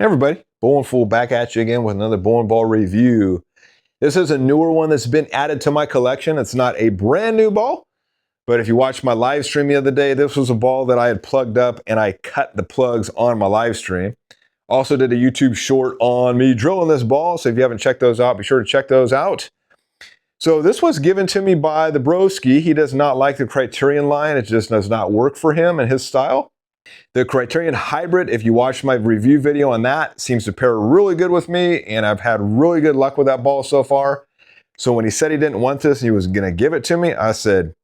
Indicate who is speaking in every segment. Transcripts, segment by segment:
Speaker 1: Hey everybody, Bowling Fool back at you again with another bowling ball review. This is a newer one that's been added to my collection. It's not a brand new ball, but if you watched my live stream the other day, this was a ball that I had plugged up and I cut the plugs on my live stream. Also did a YouTube short on me drilling this ball, so if you haven't checked those out, be sure to check those out. So this was given to me by the broski. He does not like the Criterion line. It just does not work for him and his style. The Criterion Hybrid, if you watched my review video on that, seems to pair really good with me, and I've had really good luck with that ball so far. So when he said he didn't want this and he was going to give it to me, I said,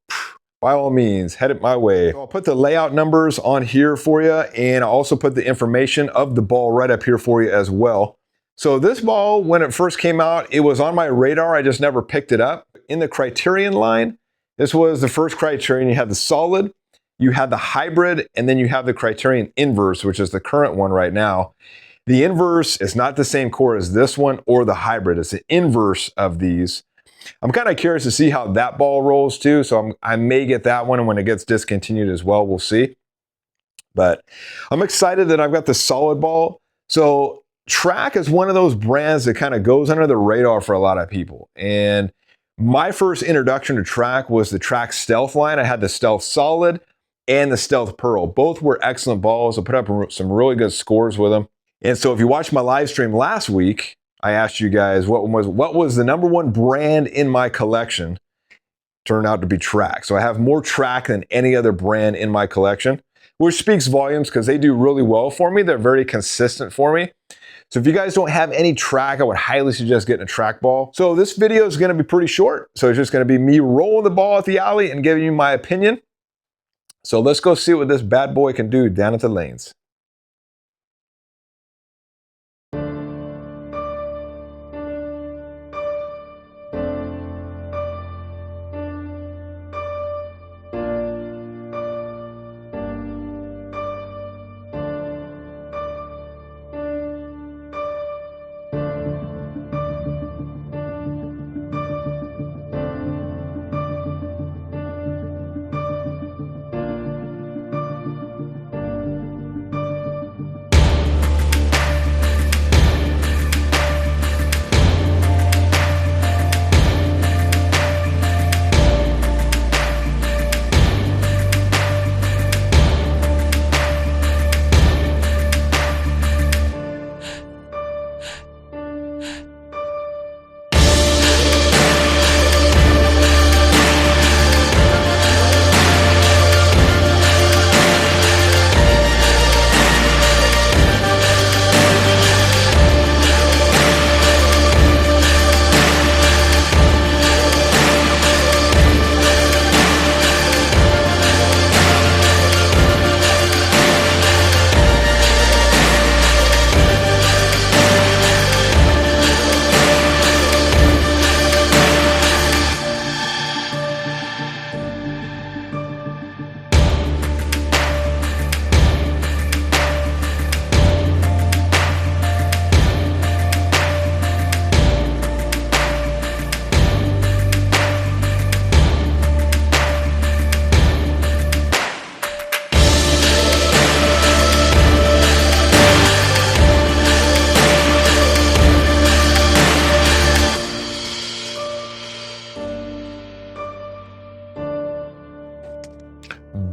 Speaker 1: by all means, head it my way. So I'll put the layout numbers on here for you, and I'll also put the information of the ball right up here for you as well. So this ball, when it first came out, it was on my radar. I just never picked it up. In the Criterion line, this was the first Criterion. You had the Solid, you had the Hybrid, and then you have the Criterion Inverse, which is the current one right now. The Inverse is not the same core as this one or the Hybrid. It's the inverse of these. I'm kind of curious to see how that ball rolls too, so I may get that one when it gets discontinued as well. We'll see. But I'm excited that I've got the Solid ball. So Track is one of those brands that kind of goes under the radar for a lot of people. And my first introduction to Track was the Track Stealth line. I had the Stealth Solid and the Stealth Pearl. Both were excellent balls. I put up some really good scores with them. And so if you watched my live stream last week, I asked you guys what was the #1 brand in my collection. Turned out to be Track. So I have more Track than any other brand in my collection, which speaks volumes because they do really well for me. They're very consistent for me. So if you guys don't have any Track, I would highly suggest getting a Track ball. So this video is going to be pretty short. So it's just going to be me rolling the ball at the alley and giving you my opinion. So let's go see what this bad boy can do down at the lanes.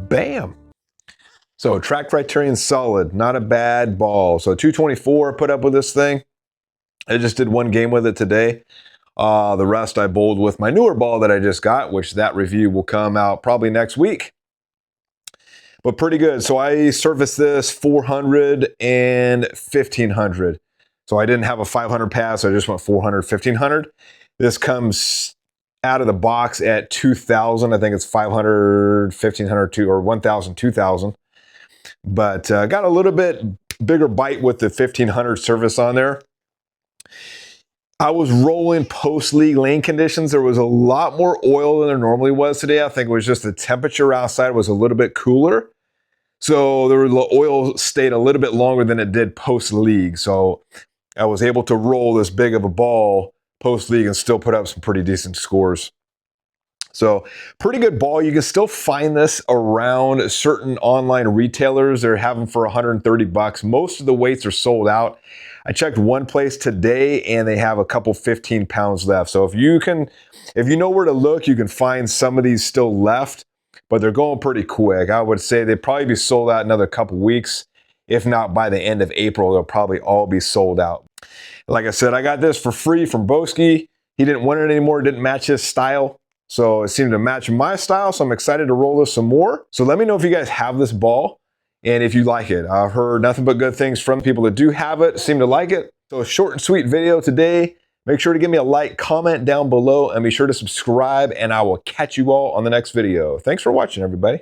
Speaker 1: Bam! So Track Criterion Solid, not a bad ball. So 224 put up with this thing. I just did one game with it today. The rest I bowled with my newer ball that I just got, which that review will come out probably next week. But pretty good. So I serviced this 400 and 1500. So I didn't have a 500 pass. I just went 400, 1500. This comes out of the box at 2000. I think it's 500, 1500, or 1000, 2000. But got a little bit bigger bite with the 1500 service on there. I was rolling post-league lane conditions. There was a lot more oil than there normally was today. I think it was just the temperature outside was a little bit cooler. So the oil stayed a little bit longer than it did post-league. So I was able to roll this big of a ball post-league and still put up some pretty decent scores. So pretty good ball. You can still find this around certain online retailers. They're having for 130 bucks. Most of the weights are sold out. I checked one place today and they have a couple 15 pounds left. So if you know where to look, you can find some of these still left, but they're going pretty quick. I would say they'd probably be sold out another couple weeks. If not, by the end of April, they'll probably all be sold out. Like I said, I got this for free from Boski. He didn't want it anymore. It didn't match his style. So it seemed to match my style. So I'm excited to roll this some more. So let me know if you guys have this ball and if you like it. I've heard nothing but good things from people that do have it, seem to like it. So a short and sweet video today. Make sure to give me a like, comment down below, and be sure to subscribe, and I will catch you all on the next video. Thanks for watching, everybody.